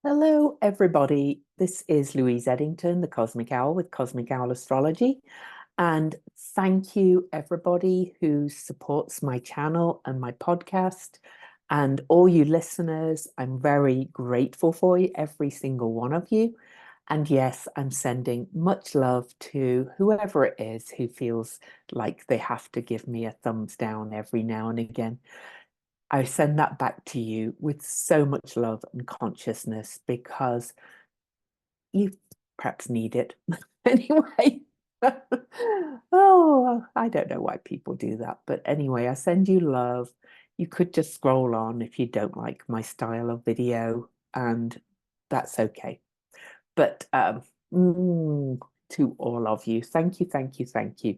Hello, everybody. This is Louise Eddington, the Cosmic Owl with Cosmic Owl Astrology. And thank you, everybody who supports my channel and my podcast, and all you listeners. I'm very grateful for you, every single one of you. And yes, I'm sending much love to whoever it is who feels like they have to give me a thumbs down every now and again. I send that back to you with so much love and consciousness because you perhaps need it anyway. Oh, I don't know why people do that, but anyway, I send you love. You could just scroll on if you don't like my style of video, and that's okay. But to all of you, thank you, thank you, thank you.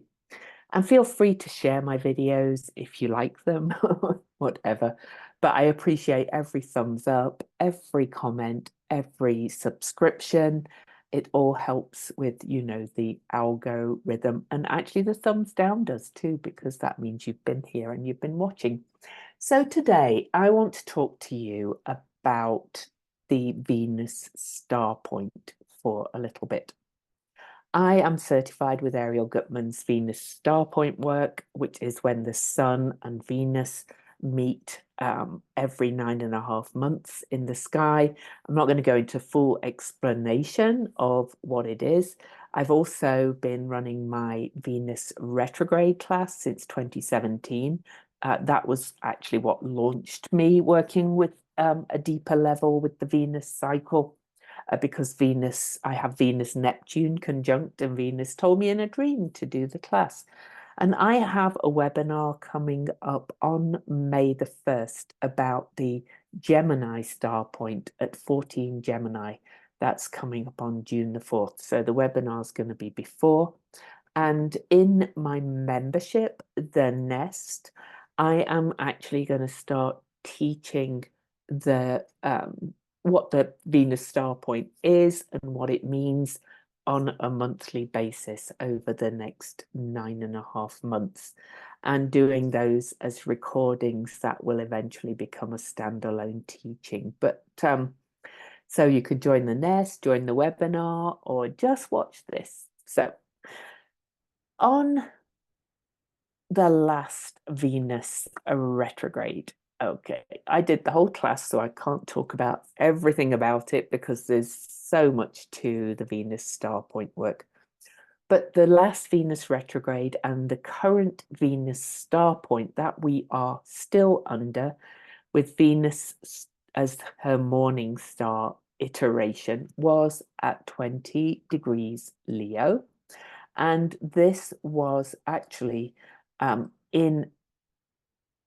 And feel free to share my videos if you like them, whatever. But I appreciate every thumbs up, every comment, every subscription. It all helps with, the algorithm. And actually the thumbs down does too, because that means you've been here and you've been watching. So today I want to talk to you about the Venus star point for a little bit. I am certified with Ariel Gutman's Venus star point work, which is when the Sun and Venus meet every 9.5 months in the sky. I'm not going to go into full explanation of what it is. I've also been running my Venus retrograde class since 2017. That was actually what launched me working with a deeper level with the Venus cycle. Because I have Venus Neptune conjunct, and Venus told me in a dream to do the class. And I have a webinar coming up on May the 1st about the Gemini star point at 14 Gemini. That's coming up on June the 4th. So the webinar is going to be before. And in my membership, The Nest, I am actually going to start teaching the what the Venus star point is and what it means on a monthly basis over the next 9.5 months, and doing those as recordings that will eventually become a standalone teaching. But so you could join the Nest, join the webinar, or just watch this. So on the last Venus retrograde, okay, I did the whole class, so I can't talk about everything about it because there's so much to the Venus star point work. But the last Venus retrograde and the current Venus star point that we are still under, with Venus as her morning star iteration, was at 20 degrees Leo. And this was actually in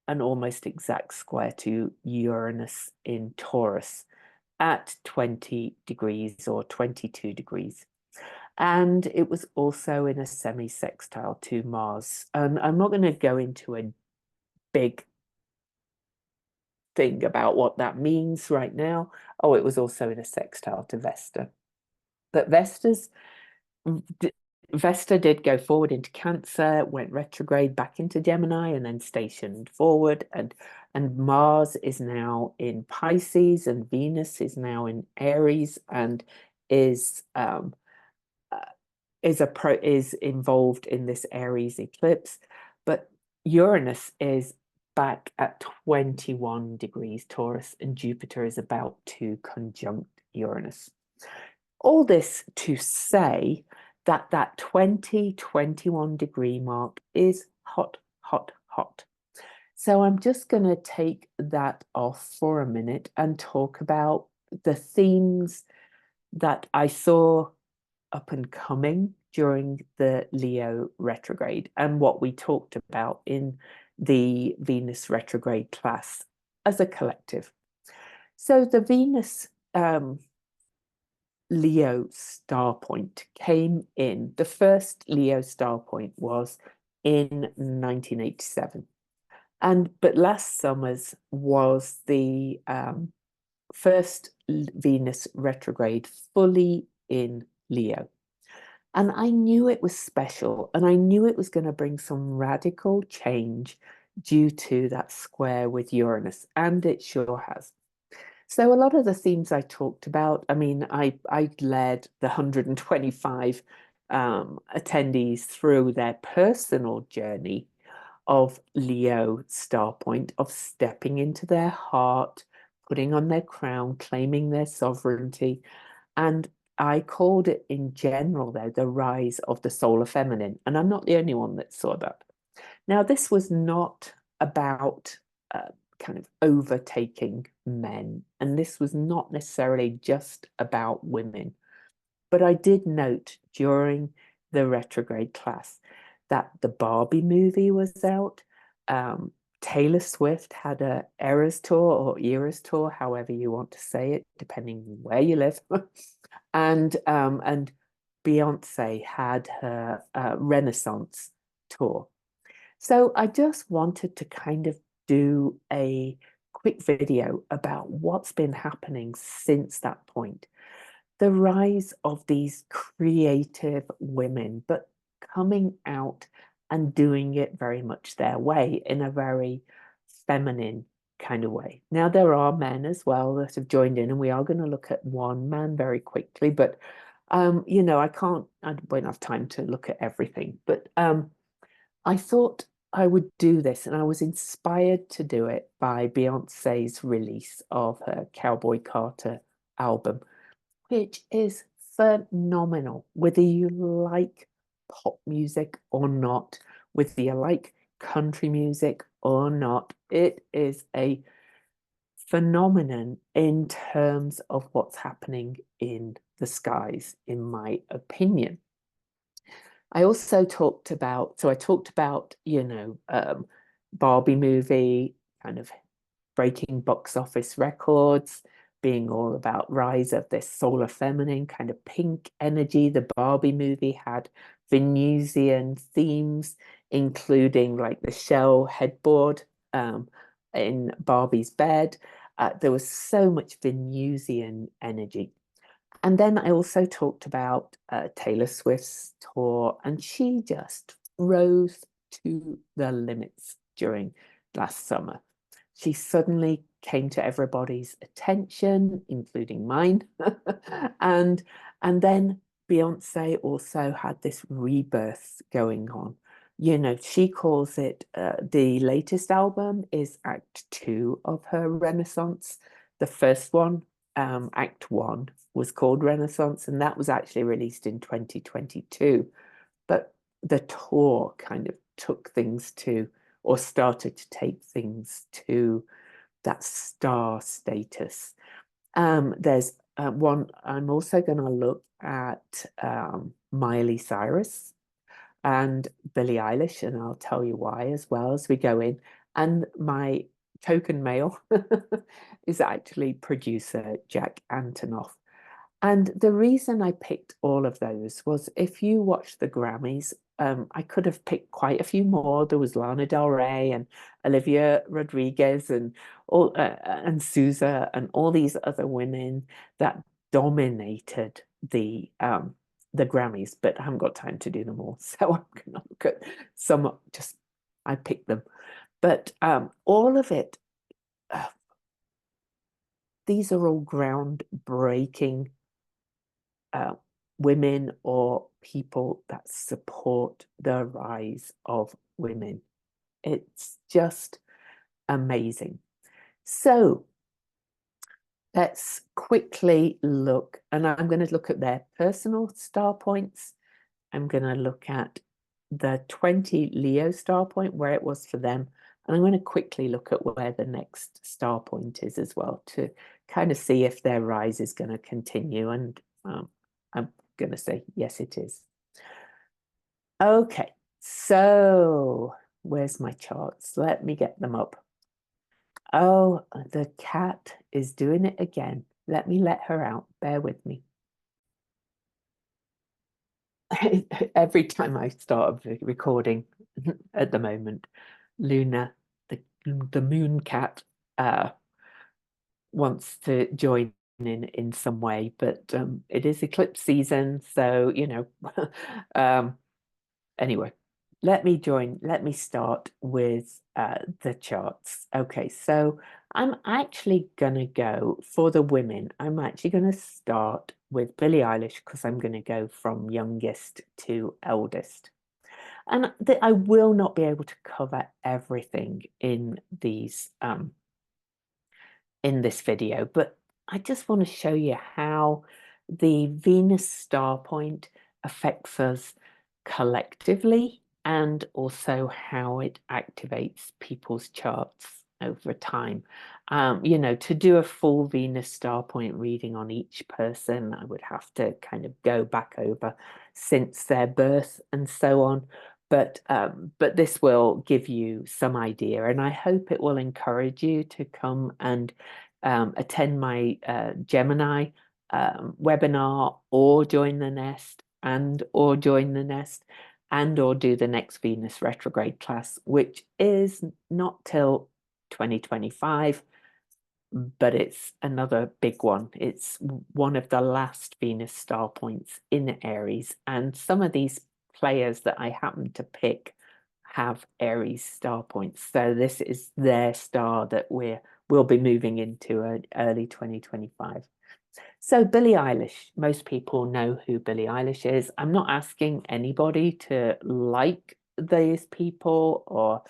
an almost exact square to Uranus in Taurus at 20 degrees or 22 degrees. And it was also in a semi-sextile to Mars. And I'm not going to go into a big thing about what that means right now. Oh, it was also in a sextile to Vesta. But Vesta did go forward into Cancer, went retrograde back into Gemini, and then stationed forward. And Mars is now in Pisces, and Venus is now in Aries, and is involved in this Aries eclipse. But Uranus is back at 21 degrees Taurus, and Jupiter is about to conjunct Uranus. All this to say that 21 degree mark is hot, hot, hot. So I'm just going to take that off for a minute and talk about the themes that I saw up and coming during the Leo retrograde and what we talked about in the Venus retrograde class as a collective. So the Venus Leo star point came in. The first Leo star point was in 1987. But last summer's was the first Venus retrograde fully in Leo. And I knew it was special, and I knew it was going to bring some radical change due to that square with Uranus, and it sure has. So a lot of the themes I talked about, I mean, I led the 125 attendees through their personal journey of Leo star point, of stepping into their heart, putting on their crown, claiming their sovereignty. And I called it in general, though, the rise of the solar feminine. And I'm not the only one that saw that. Now, this was not about kind of overtaking men, and this was not necessarily just about women. But I did note during the retrograde class that the Barbie movie was out. Taylor Swift had a Eras tour or Eras tour, however you want to say it, depending where you live. And Beyonce had her Renaissance tour. So I just wanted to kind of do a quick video about what's been happening since that point. The rise of these creative women, but coming out and doing it very much their way in a very feminine kind of way. Now, there are men as well that have joined in, and we are going to look at one man very quickly, but you know, I won't have time to look at everything, but I thought I would do this, and I was inspired to do it by Beyonce's release of her Cowboy Carter album, which is phenomenal, whether you like pop music or not, whether you like country music or not. It is a phenomenon in terms of what's happening in the skies, in my opinion. I also talked about, so I talked about, you know, Barbie movie, kind of breaking box office records, being all about rise of this solar feminine kind of pink energy. The Barbie movie had Venusian themes, including like the shell headboard in Barbie's bed. There was so much Venusian energy. And then I also talked about Taylor Swift's tour, and she just rose to the limits during last summer. She suddenly came to everybody's attention, including mine. and and then Beyonce also had this rebirth going on. You know, she calls it the latest album is Act Two of her Renaissance. The first one, Act One, was called Renaissance, and that was actually released in 2022. But the tour kind of took things to, or started to take things to, that star status. There's one, I'm also going to look at Miley Cyrus and Billie Eilish, and I'll tell you why as well as we go in. And my token male is actually producer Jack Antonoff. And the reason I picked all of those was if you watch the Grammys, I could have picked quite a few more. There was Lana Del Rey and Olivia Rodriguez and all and Sousa and all these other women that dominated the Grammys, but I haven't got time to do them all. So I'm going to look at some, just I picked them. But all of it, these are all groundbreaking women or people that support the rise of women. It's just amazing. So let's quickly look, and I'm going to look at their personal star points. I'm going to look at the 20 Leo star point, where it was for them. And I'm going to quickly look at where the next star point is as well, to kind of see if their rise is going to continue. And I'm going to say, yes, it is. Okay, so where's my charts? Let me get them up. Oh, the cat is doing it again. Let me let her out. Bear with me. Every time I start recording at the moment, Luna, the moon cat, wants to join in some way, but it is eclipse season, so you know. Anyway, let me start with the charts. Okay, so I'm actually going to go for the women. I'm actually going to start with Billie Eilish because I'm going to go from youngest to eldest. And I will not be able to cover everything in these in this video, but I just want to show you how the Venus star point affects us collectively and also how it activates people's charts over time. You know, to do a full Venus star point reading on each person, I would have to kind of go back over since their birth and so on. But this will give you some idea, and I hope it will encourage you to come and attend my Gemini webinar, or join the nest, and or join the nest, and or do the next Venus retrograde class, which is not till 2025, but it's another big one. It's one of the last Venus star points in Aries, and some of these players that I happen to pick have Aries star points. So this is their star that we'll be moving into early 2025. So Billie Eilish, most people know who Billie Eilish is. I'm not asking anybody to like these people or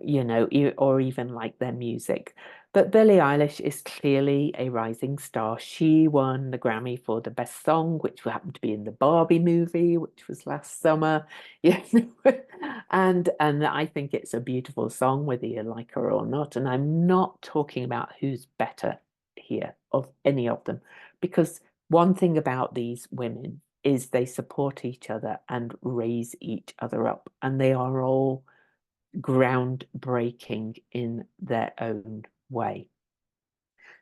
you know, or even like their music. But Billie Eilish is clearly a rising star. She won the Grammy for the best song, which happened to be in the Barbie movie, which was last summer. Yeah, and I think it's a beautiful song, whether you like her or not. And I'm not talking about who's better here of any of them, because one thing about these women is they support each other and raise each other up, and they are all groundbreaking in their own way.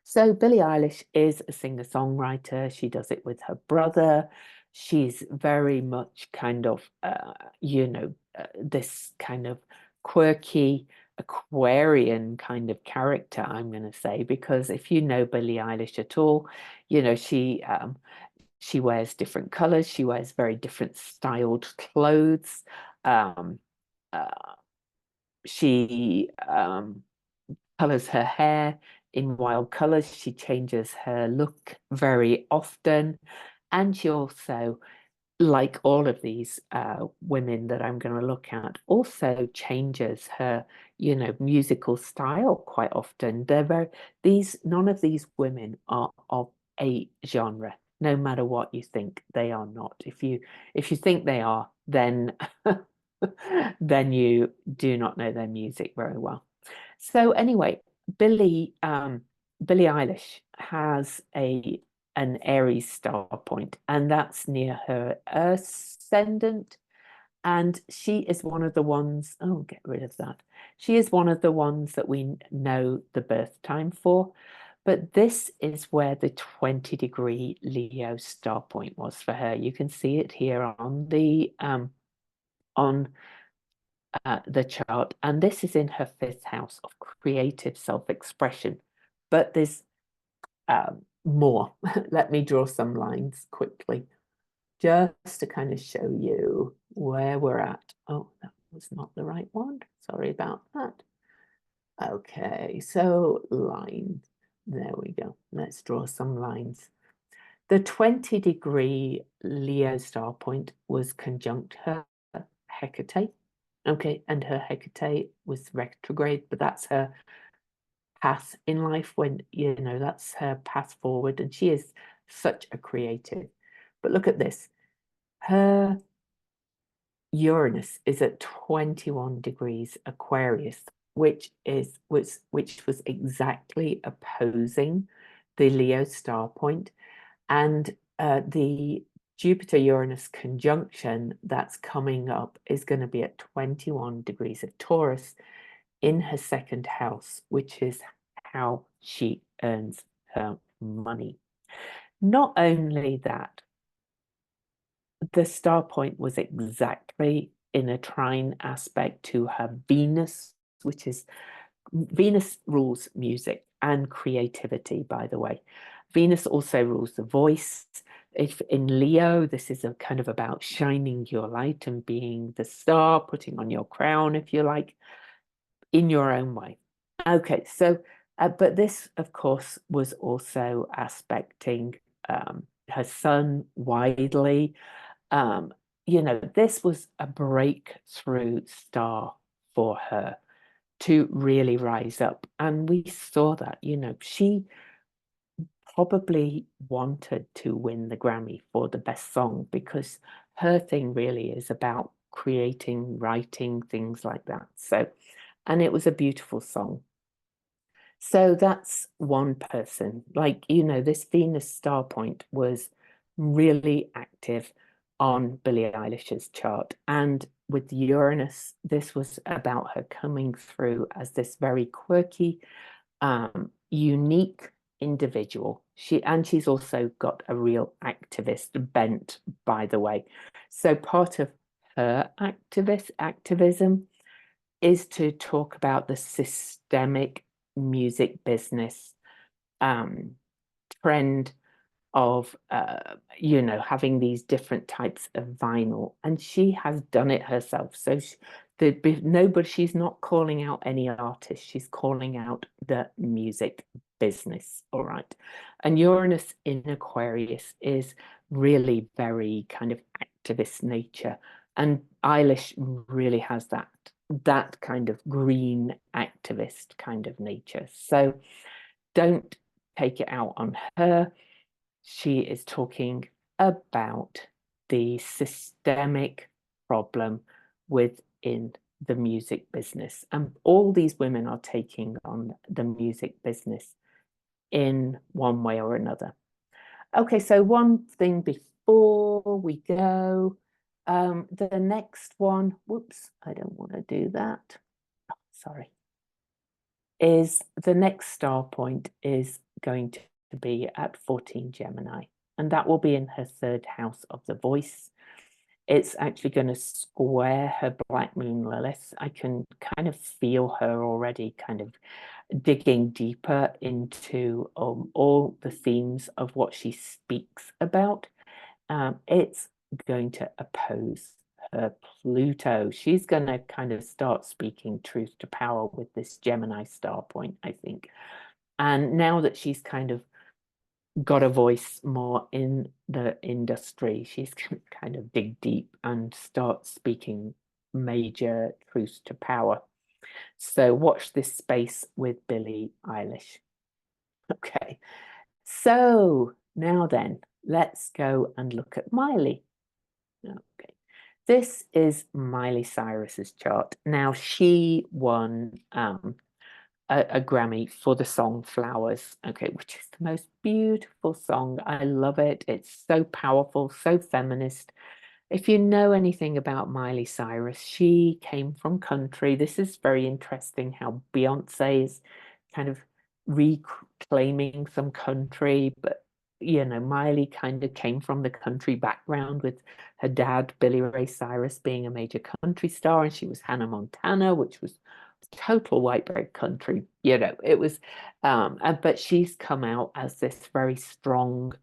So Billie Eilish is a singer-songwriter. She does it with her brother. She's very much kind of, you know, this kind of quirky Aquarian kind of character, I'm going to say, because if you know Billie Eilish at all, you know, she wears different colors. She wears very different styled clothes. Um, uh, she colors her hair in wild colors. She changes her look very often. And she also, like all of these women that I'm going to look at, also changes her, you know, musical style quite often. None of these women are of a genre, no matter what you think. They are not. If you think they are, then then you do not know their music very well. So anyway, Billie Eilish has an Aries star point, and that's near her ascendant. And she is one of the ones, oh, get rid of that. She is one of the ones that we know the birth time for. But this is where the 20-degree Leo star point was for her. You can see it here on the chart, and this is in her fifth house of creative self-expression. But there's more. Let me draw some lines quickly, just to kind of show you where we're at. Oh, that was not the right one. Sorry about that. Okay, so lines. There we go. Let's draw some lines. The 20-degree Leo star point was conjunct her Hecate. Okay, and her Hecate was retrograde, but that's her path in life, when, you know, that's her path forward, and she is such a creative. But look at this. Her Uranus is at 21 degrees Aquarius, which was exactly opposing the Leo star point. And the Jupiter-Uranus conjunction that's coming up is going to be at 21 degrees of Taurus in her second house, which is how she earns her money. Not only that, the star point was exactly in a trine aspect to her Venus, which is Venus rules music and creativity, by the way. Venus also rules the voice. If in Leo, this is a kind of about shining your light and being the star, putting on your crown, if you like, in your own way. Okay, so But this, of course, was also aspecting her son widely. You know, this was a breakthrough star for her to really rise up. And we saw that, you know, she probably wanted to win the Grammy for the best song because her thing really is about creating, writing, things like that. So, and it was a beautiful song. So that's one person. Like, you know, this Venus star point was really active on Billie Eilish's chart. And with Uranus, this was about her coming through as this very quirky, unique individual. She's also got a real activist bent, by the way. So part of her activism is to talk about the systemic music business trend of you know, having these different types of vinyl, and she has done it herself. So she's not calling out any artist, she's calling out the music business. All right. And Uranus in Aquarius is really very kind of activist nature, and Eilish really has that kind of green activist kind of nature. So don't take it out on her. She is talking about the systemic problem within the music business. And all these women are taking on the music business in one way or another. Okay, so one thing before we go, the next one, whoops, I don't want to do that. Oh, sorry. Is the next star point is going to be at 14 Gemini, and that will be in her third house of the voice. It's actually going to square her Black Moon Lilith. I can kind of feel her already kind of digging deeper into all the themes of what she speaks about. It's going to oppose her Pluto. She's going to kind of start speaking truth to power with this Gemini star point, I think. And now that she's kind of got a voice more in the industry, she's going to kind of dig deep and start speaking major truth to power. So watch this space with Billie Eilish. Okay, so now then, let's go and look at Miley. Okay, this is Miley Cyrus's chart. Now, she won a Grammy for the song Flowers, okay, which is the most beautiful song. I love it. It's so powerful, so feminist. If you know anything about Miley Cyrus, she came from country. This is very interesting how Beyonce is kind of reclaiming some country, but you know, Miley kind of came from the country background with her dad, Billy Ray Cyrus, being a major country star, and she was Hannah Montana, which was total white bread country. You know, it was, but she's come out as this very strong,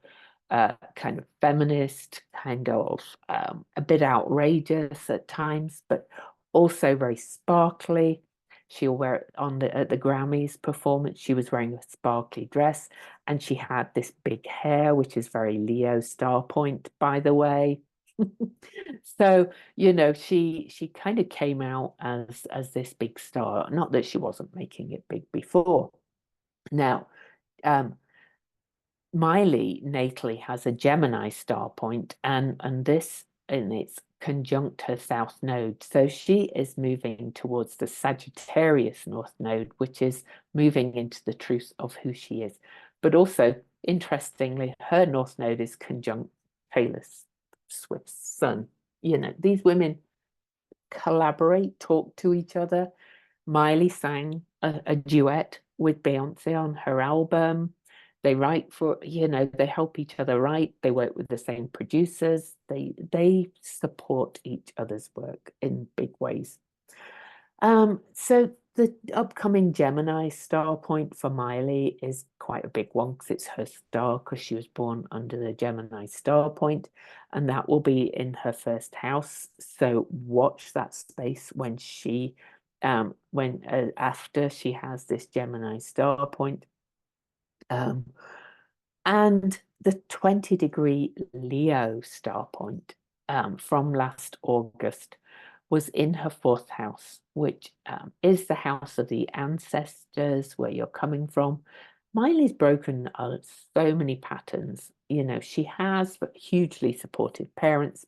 kind of feminist, kind of a bit outrageous at times, but also very sparkly. She'll wear it on at the Grammys performance. She was wearing a sparkly dress, and she had this big hair, which is very Leo star point, by the way. So, you know, she kind of came out as this big star. Not that she wasn't making it big before. Now, Miley natally has a Gemini star point, and it's conjunct her south node. So she is moving towards the Sagittarius north node, which is moving into the truth of who she is. But also, interestingly, her north node is conjunct Taylor Swift's sun. You know, these women collaborate, talk to each other. Miley sang a duet with Beyonce on her album. They write for, you know, they help each other write. They work with the same producers. They support each other's work in big ways. So the upcoming Gemini star point for Miley is quite a big one because it's her star, because she was born under the Gemini star point, and that will be in her first house. So watch that space when she when after she has this Gemini star point. And the 20-degree Leo star point from last August was in her fourth house, which is the house of the ancestors, where you're coming from. Miley's broken so many patterns. You know, she has hugely supportive parents,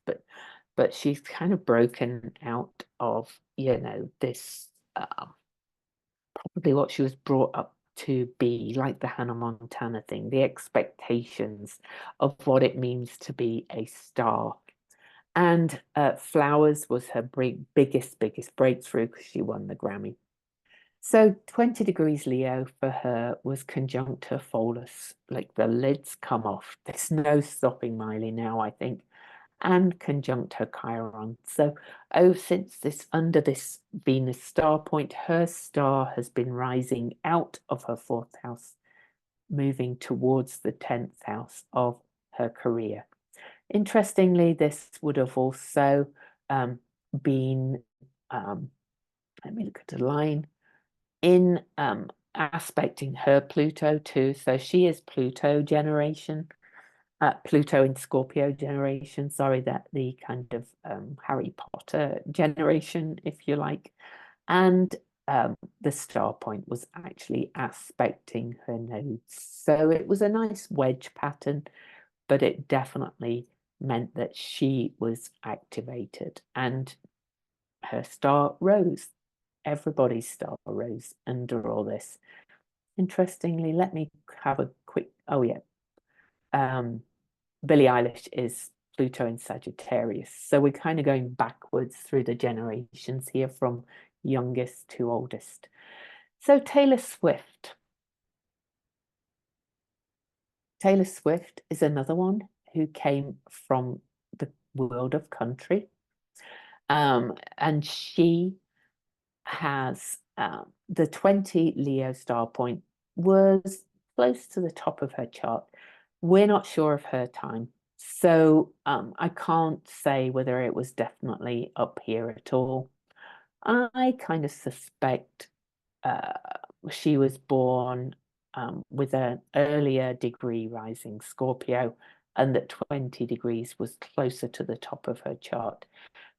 but she's kind of broken out of, you know, this probably what she was brought up to be, like the Hannah Montana thing, the expectations of what it means to be a star. And Flowers was her biggest breakthrough, because she won the Grammy. So 20 degrees Leo for her was conjunct her Pholus, like the lids come off. There's no stopping Miley now, I think, and conjunct her Chiron. So, since this, under this Venus star point, her star has been rising out of her fourth house, moving towards the 10th house of her career. Interestingly, this would have also been, let me look at a line, in aspecting her Pluto too. So she is Pluto generation, Pluto in Scorpio generation, sorry, that the kind of Harry Potter generation, if you like. And the star point was actually aspecting her nodes. So it was a nice wedge pattern, but it definitely meant that she was activated and her star rose. Everybody's star rose under all this. Interestingly, let me have a quick, oh yeah. Billie Eilish is Pluto in Sagittarius. So we're kind of going backwards through the generations here from youngest to oldest. So Taylor Swift. Taylor Swift is another one who came from the world of country. And she has the 20 Leo star point was close to the top of her chart. We're not sure of her time. So I can't say whether it was definitely up here at all. I kind of suspect she was born with an earlier degree rising Scorpio, and that 20 degrees was closer to the top of her chart,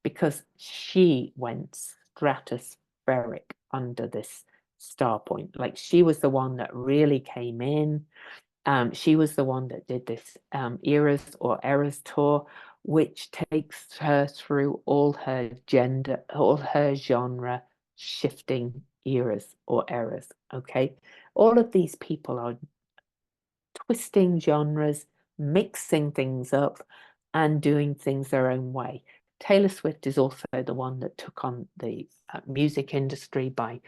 because she went stratospheric under this star point. Like, she was the one that really came in. She was the one that did this Eras or Eras tour, which takes her through all her gender, all her genre shifting eras or eras. Okay, all of these people are twisting genres, mixing things up, and doing things their own way. Taylor Swift is also the one that took on the music industry by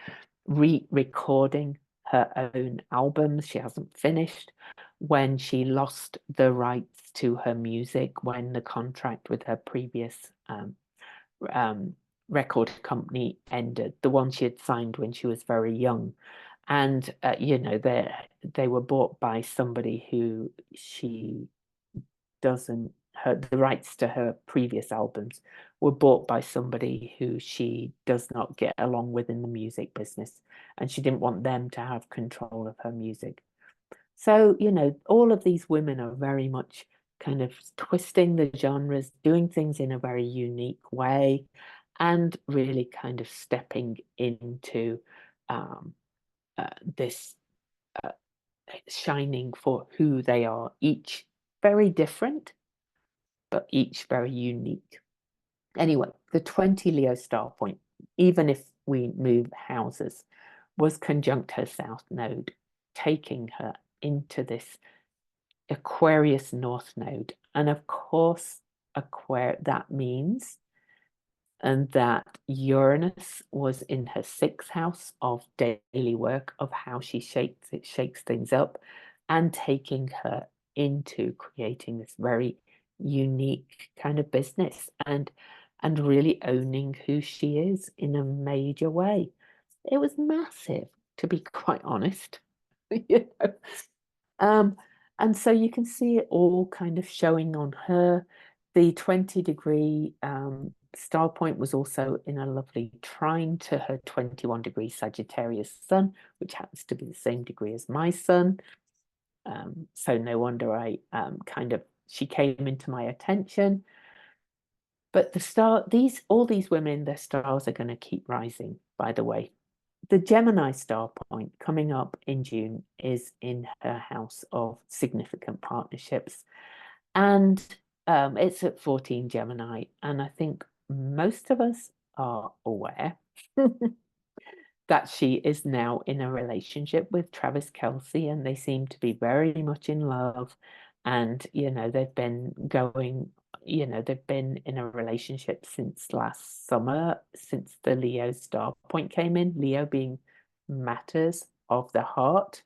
re-recording her own albums. She hasn't finished. When she lost the rights to her music, when the contract with her previous record company ended, the one she had signed when she was very young. And, you know, they were bought by somebody who she doesn't, the rights to her previous albums were bought by somebody who she does not get along with in the music business. And she didn't want them to have control of her music. So, you know, all of these women are very much kind of twisting the genres, doing things in a very unique way, and really kind of stepping into this shining for who they are, each very different, but each very unique. Anyway, the 20 Leo star point, even if we move houses, was conjunct her south node, taking her into this Aquarius north node. And of course, that means that Uranus was in her sixth house of daily work, of how she shakes things up, and taking her into creating this very unique kind of business, and really owning who she is in a major way. It was massive, to be quite honest. You know? And so you can see it all kind of showing on her. The 20 degree star point was also in a lovely trine to her 21-degree Sagittarius sun, which happens to be the same degree as my sun. So no wonder I she came into my attention. But all these women, their stars are going to keep rising, by the way. The Gemini star point coming up in June is in her house of significant partnerships. And it's at 14 Gemini. And I think most of us are aware that she is now in a relationship with Travis Kelce, and they seem to be very much in love. And, they've been in a relationship since last summer, since the Leo star point came in, Leo being matters of the heart.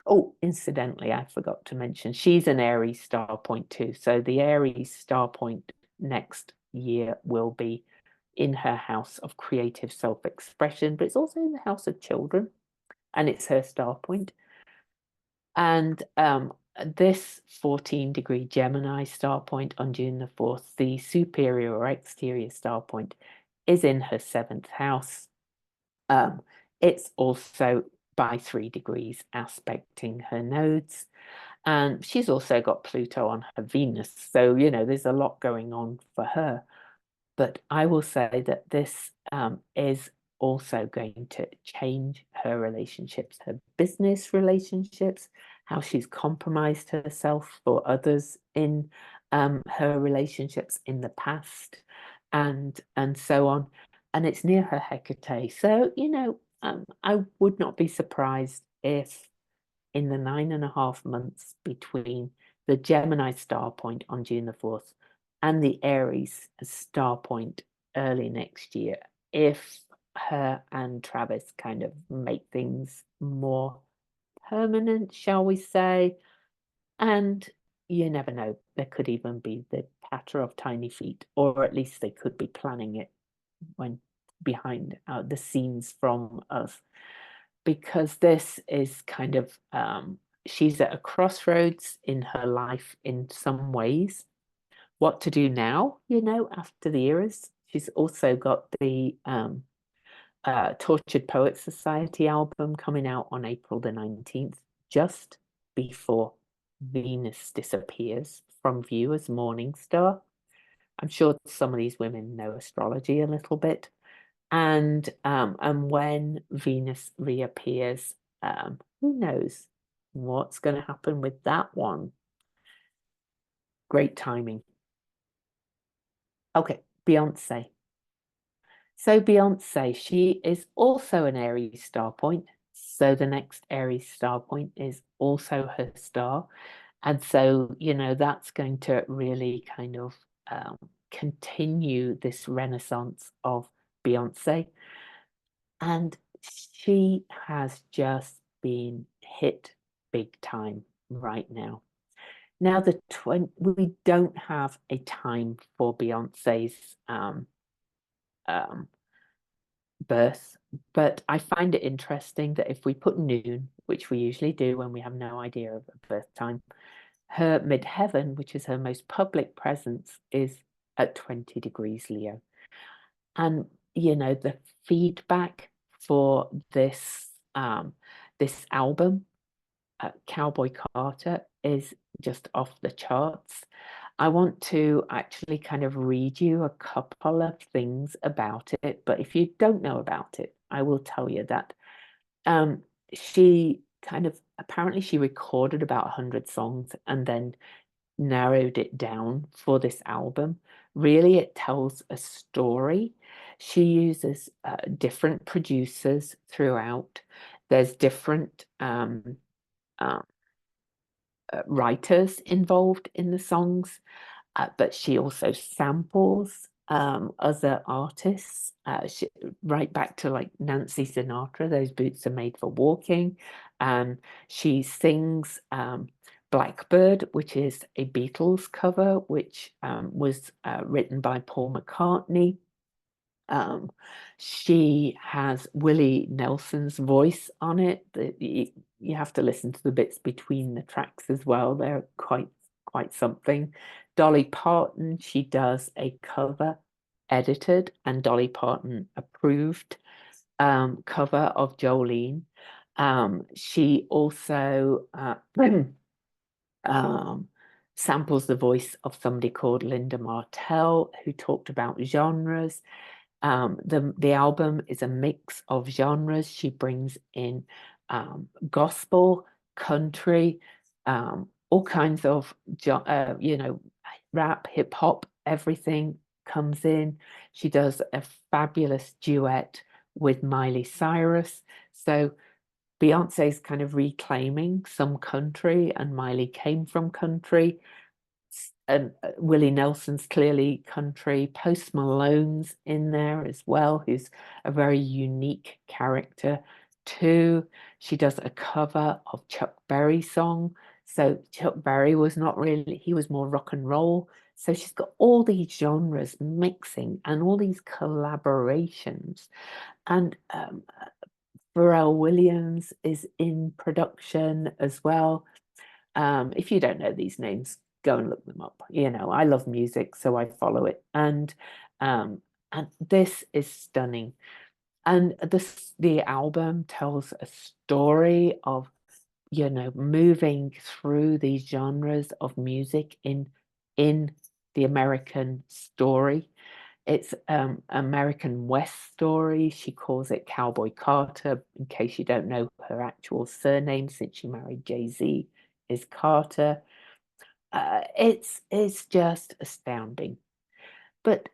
Oh, incidentally, I forgot to mention, she's an Aries star point too. So the Aries star point next year will be in her house of creative self-expression, but it's also in the house of children, and it's her star point. And this 14-degree Gemini star point on June the 4th, the superior or exterior star point, is in her 7th house. It's also by 3 degrees aspecting her nodes. And she's also got Pluto on her Venus. So, there's a lot going on for her. But I will say that this is also going to change her relationships, her business relationships, how she's compromised herself for others in her relationships in the past, and so on. And it's near her Hecate. So, I would not be surprised if in the 9.5 months between the Gemini star point on June the 4th and the Aries star point early next year, if her and Travis kind of make things more permanent, shall we say. And you never know, there could even be the patter of tiny feet, or at least they could be planning it when behind the scenes from us, because this is kind of she's at a crossroads in her life in some ways. What to do now, after the eras. She's also got the Tortured Poets Society album coming out on April the 19th, just before Venus disappears from view as morning star. I'm sure some of these women know astrology a little bit. And when Venus reappears, who knows what's going to happen with that one. Great timing. Okay, Beyonce. So Beyonce, she is also an Aries star point. So the next Aries star point is also her star. And so, that's going to really kind of continue this renaissance of Beyonce. And she has just been hit big time right now. Now, we don't have a time for Beyonce's birth, but I find it interesting that if we put noon, which we usually do when we have no idea of a birth time, her midheaven, which is her most public presence, is at 20 degrees Leo. And, the feedback for this this album, Cowboy Carter, is just off the charts. I want to actually kind of read you a couple of things about it, but if you don't know about it, I will tell you that she apparently she recorded about 100 songs and then narrowed it down for this album. Really, it tells a story. She uses different producers throughout. There's different writers involved in the songs, but she also samples other artists, right back to like Nancy Sinatra, Those Boots Are Made for Walking. She sings Blackbird, which is a Beatles cover, which was written by Paul McCartney. She has Willie Nelson's voice on it. You have to listen to the bits between the tracks as well. They're quite something. Dolly Parton, she does a cover edited and Dolly Parton approved cover of Jolene. She also samples the voice of somebody called Linda Martell, who talked about genres. The album is a mix of genres. She brings in gospel, country, all kinds of rap, hip hop, everything comes in. She does a fabulous duet with Miley Cyrus. So Beyonce's kind of reclaiming some country, and Miley came from country. And Willie Nelson's clearly country. Post Malone's in there as well, who's a very unique character too. She does a cover of Chuck Berry's song. So Chuck Berry was not really, he was more rock and roll. So she's got all these genres mixing and all these collaborations. And Pharrell Williams is in production as well. If you don't know these names, go and look them up. I love music, so I follow it. And this is stunning. And the album tells a story of, moving through these genres of music in the American story. It's American West story. She calls it Cowboy Carter, in case you don't know her actual surname, since she married Jay-Z, is Carter. It's just astounding. But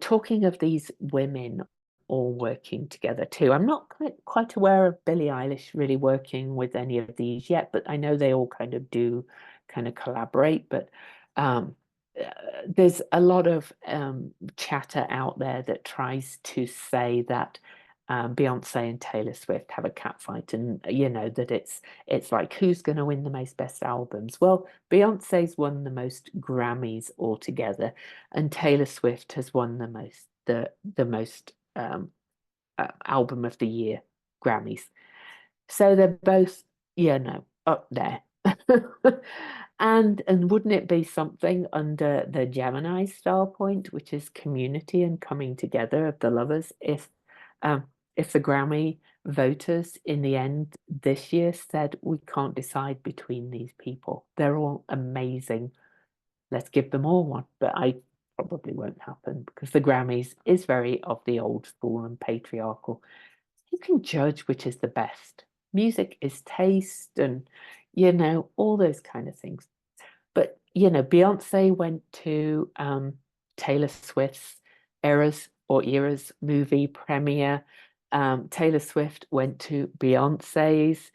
talking of these women all working together too, I'm not quite aware of Billie Eilish really working with any of these yet, but I know they all kind of do kind of collaborate. But there's a lot of chatter out there that tries to say that Beyonce and Taylor Swift have a catfight, and that it's like, who's going to win the most best albums? Well, Beyonce's won the most Grammys altogether, and Taylor Swift has won the most album of the year Grammys. So they're both up there. And wouldn't it be something under the Gemini star point, which is community and coming together of the lovers, if the Grammy voters in the end this year said, we can't decide between these people, they're all amazing, let's give them all one. But I probably won't happen, because the Grammys is very of the old school and patriarchal. You can judge which is the best. Music is taste, and all those kind of things. But Beyonce went to Taylor Swift's Eras movie premiere. Taylor Swift went to Beyonce's.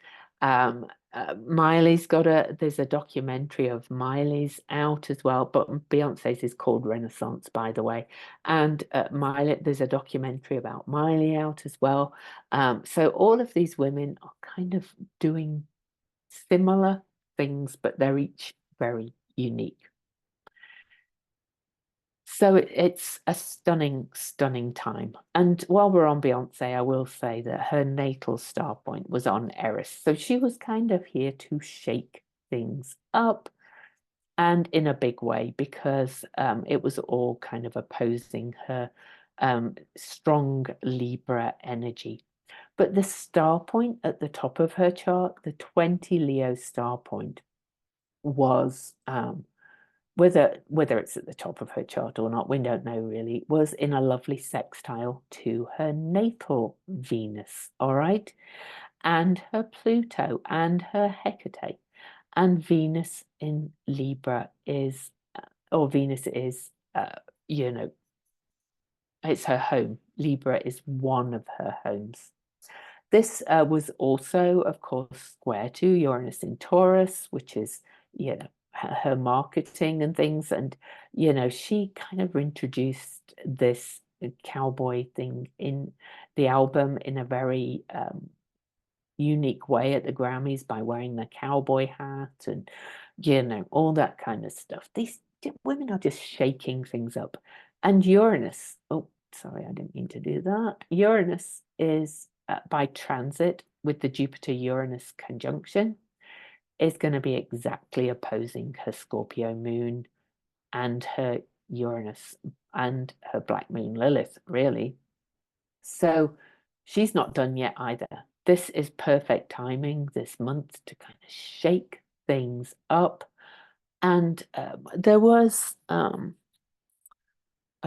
Miley's there's a documentary of Miley's out as well, but Beyonce's is called Renaissance, by the way. And Miley, there's a documentary about Miley out as well. So all of these women are kind of doing similar things, but they're each very unique. So it's a stunning, stunning time. And while we're on Beyonce, I will say that her natal star point was on Eris. So she was kind of here to shake things up, and in a big way, because it was all kind of opposing her strong Libra energy. But the star point at the top of her chart, the 20 Leo star point, was whether it's at the top of her chart or not, we don't know really, was in a lovely sextile to her natal Venus, all right, and her Pluto and her Hecate. And Venus in Libra is, or Venus is, it's her home. Libra is one of her homes. This was also, of course, square to Uranus in Taurus, which is, her marketing and things. And, she kind of introduced this cowboy thing in the album in a very unique way at the Grammys, by wearing the cowboy hat and, all that kind of stuff. These women are just shaking things up. And Uranus, oh, sorry, I didn't mean to do that. Uranus is by transit with the Jupiter-Uranus conjunction, is going to be exactly opposing her Scorpio moon and her Uranus and her Black Moon Lilith, really. So she's not done yet either. This is perfect timing this month to kind of shake things up. And there was a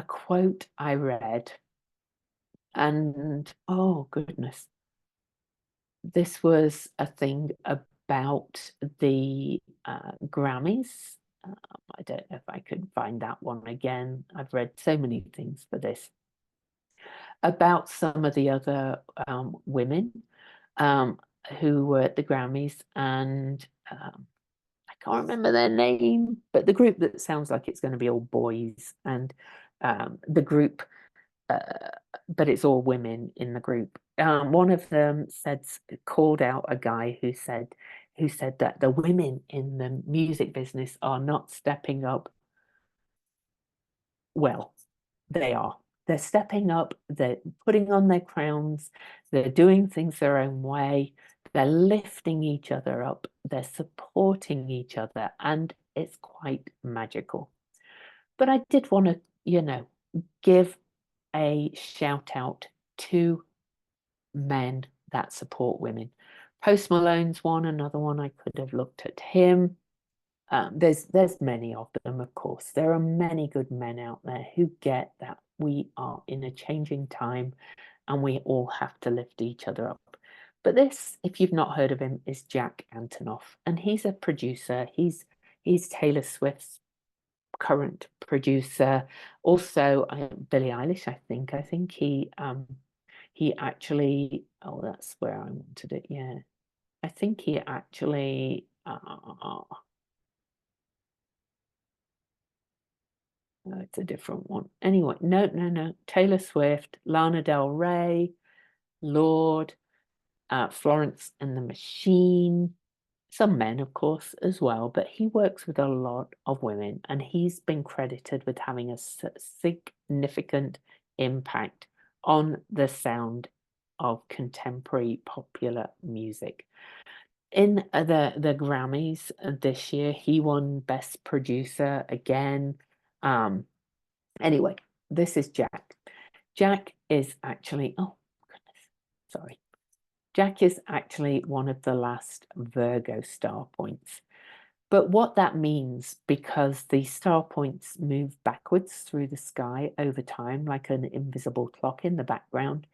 quote I read, and oh goodness, this was a thing about the Grammys. I don't know if I could find that one again. I've read so many things for this about some of the other women who were at the Grammys, and I can't remember their name, but the group that sounds like it's going to be all boys, and the group, but it's all women in the group. One of them called out a guy who said that the women in the music business are not stepping up. Well, they are. They're stepping up, they're putting on their crowns, they're doing things their own way, they're lifting each other up, they're supporting each other, and it's quite magical. But I did want to, give a shout out to men that support women. Post Malone's one, another one. I could have looked at him. There's many of them, of course. There are many good men out there who get that we are in a changing time and we all have to lift each other up. But this, if you've not heard of him, is Jack Antonoff, and he's a producer. He's Taylor Swift's current producer. Also, Billie Eilish, I think he actually, oh, that's where I wanted it. Yeah, I think he actually. No, it's a different one. Anyway, no. Taylor Swift, Lana Del Rey, Lorde, Florence and the Machine. Some men, of course, as well, but he works with a lot of women, and he's been credited with having a significant impact on the sound of contemporary popular music. In the Grammys this year, he won Best Producer again. Anyway, this is Jack. Jack is actually, oh goodness, sorry. Jack is actually one of the last Virgo star points. But what that means, because the star points move backwards through the sky over time, like an invisible clock in the background,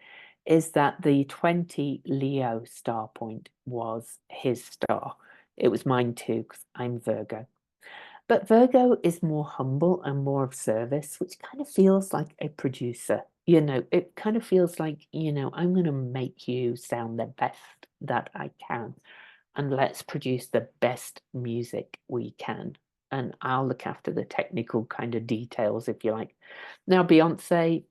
is that the 20 Leo star point was his star. It was mine too, because I'm Virgo. But Virgo is more humble and more of service, which kind of feels like a producer. It kind of feels like, I'm going to make you sound the best that I can, and let's produce the best music we can. And I'll look after the technical kind of details, if you like. Now, Beyonce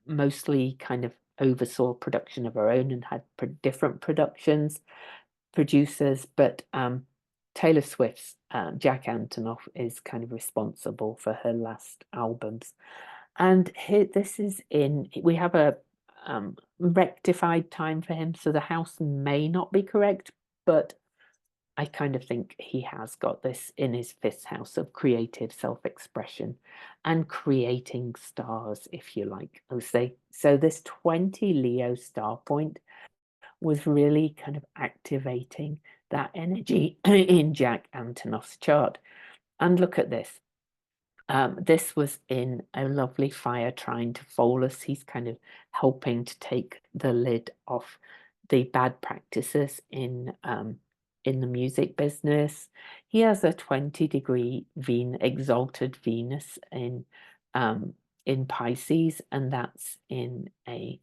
mostly kind of oversaw production of her own and had different producers, but Taylor Swift's Jack Antonoff is kind of responsible for her last albums. And we have a rectified time for him, so the house may not be correct, but I kind of think he has got this in his fifth house of creative self-expression and creating stars, if you like. So this 20 Leo star point was really kind of activating that energy in Jack Antonoff's chart. And look at this. This was in a lovely fire trine to Pholus. He's kind of helping to take the lid off the bad practices in the music business. He has a 20-degree exalted Venus in Pisces, and that's in a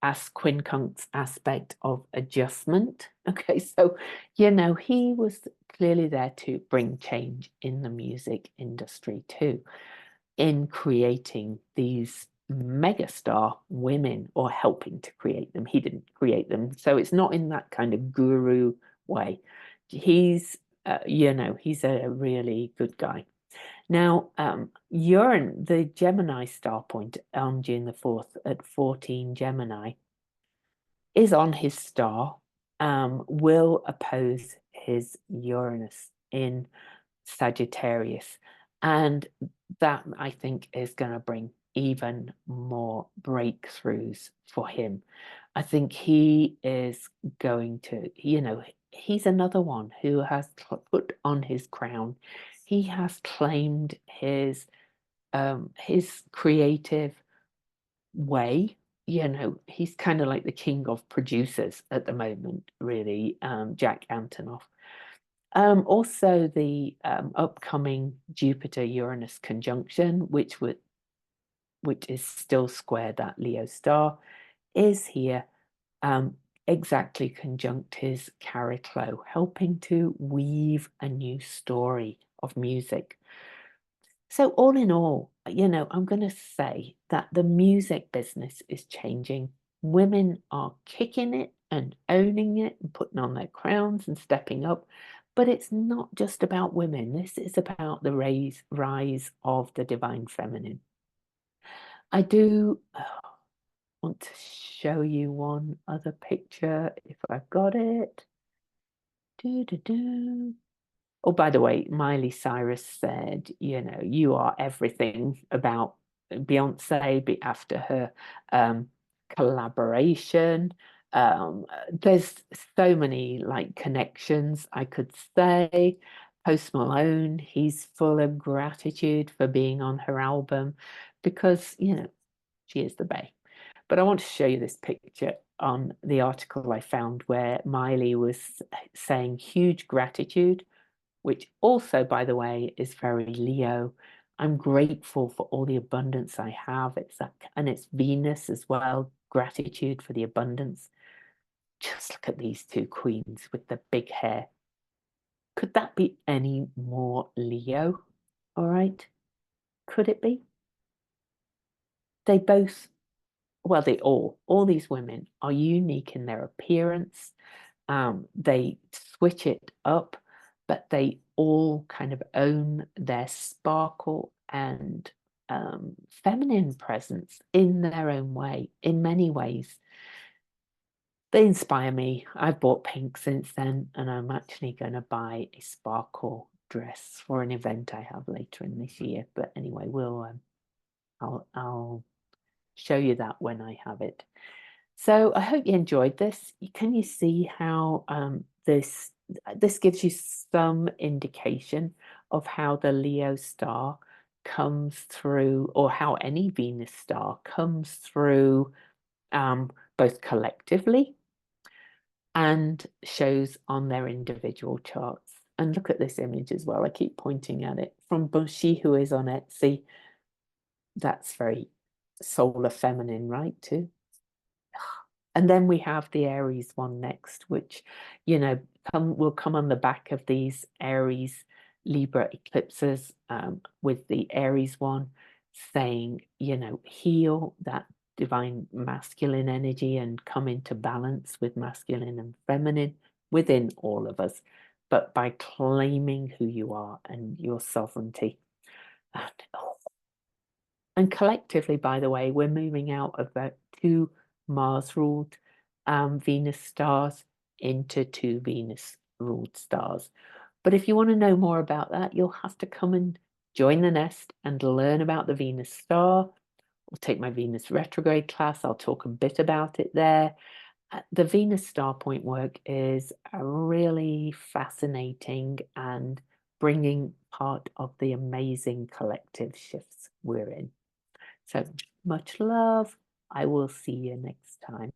quincunx aspect of adjustment. Okay, so he was clearly there to bring change in the music industry too, in creating these megastar women, or helping to create them. He didn't create them, so it's not in that kind of guru way. He's he's a really good guy. Now, Uranus, the Gemini star point on June the 4th at 14 Gemini, is on his star, will oppose his Uranus in Sagittarius. And that, I think, is going to bring even more breakthroughs for him. I think he is going to, he's another one who has put on his crown. He has claimed his creative way. He's kind of like the king of producers at the moment, really, Jack Antonoff. Also, the upcoming Jupiter-Uranus conjunction, which is still square that Leo star, is here, exactly conjunct his Chariklo, helping to weave a new story of music. So all in all, I'm going to say that the music business is changing. Women are kicking it and owning it and putting on their crowns and stepping up. But it's not just about women. This is about the rise of the divine feminine. I do want to show you one other picture if I've got it. Oh, by the way, Miley Cyrus said, you are everything about Beyonce after her collaboration. There's so many like connections I could say. Post Malone, he's full of gratitude for being on her album because, she is the bae. But I want to show you this picture on the article I found where Miley was saying huge gratitude, which also, by the way, is very Leo. I'm grateful for all the abundance I have. And it's Venus as well, gratitude for the abundance. Just look at these two queens with the big hair. Could that be any more Leo? All right. Could it be? They both, well, all these women are unique in their appearance. They switch it up, but they all kind of own their sparkle and feminine presence in their own way, in many ways. They inspire me. I've bought pink since then, and I'm actually going to buy a sparkle dress for an event I have later in this year. But anyway, I'll show you that when I have it. So I hope you enjoyed this. Can you see how this gives you some indication of how the Leo star comes through, or how any Venus star comes through, both collectively and shows on their individual charts. And look at this image as well. I keep pointing at it from She Who Is on Etsy. That's very solar feminine, right, too? And then we have the Aries one next, which, will come on the back of these Aries Libra eclipses, with the Aries one saying, heal that divine masculine energy and come into balance with masculine and feminine within all of us, but by claiming who you are and your sovereignty. And collectively, by the way, we're moving out of the two Mars-ruled Venus stars into two Venus-ruled stars. But if you want to know more about that, you'll have to come and join the nest and learn about the Venus star. I'll take my Venus retrograde class. I'll talk a bit about it there. The Venus star point work is a really fascinating and bringing part of the amazing collective shifts we're in. So much love. I will see you next time.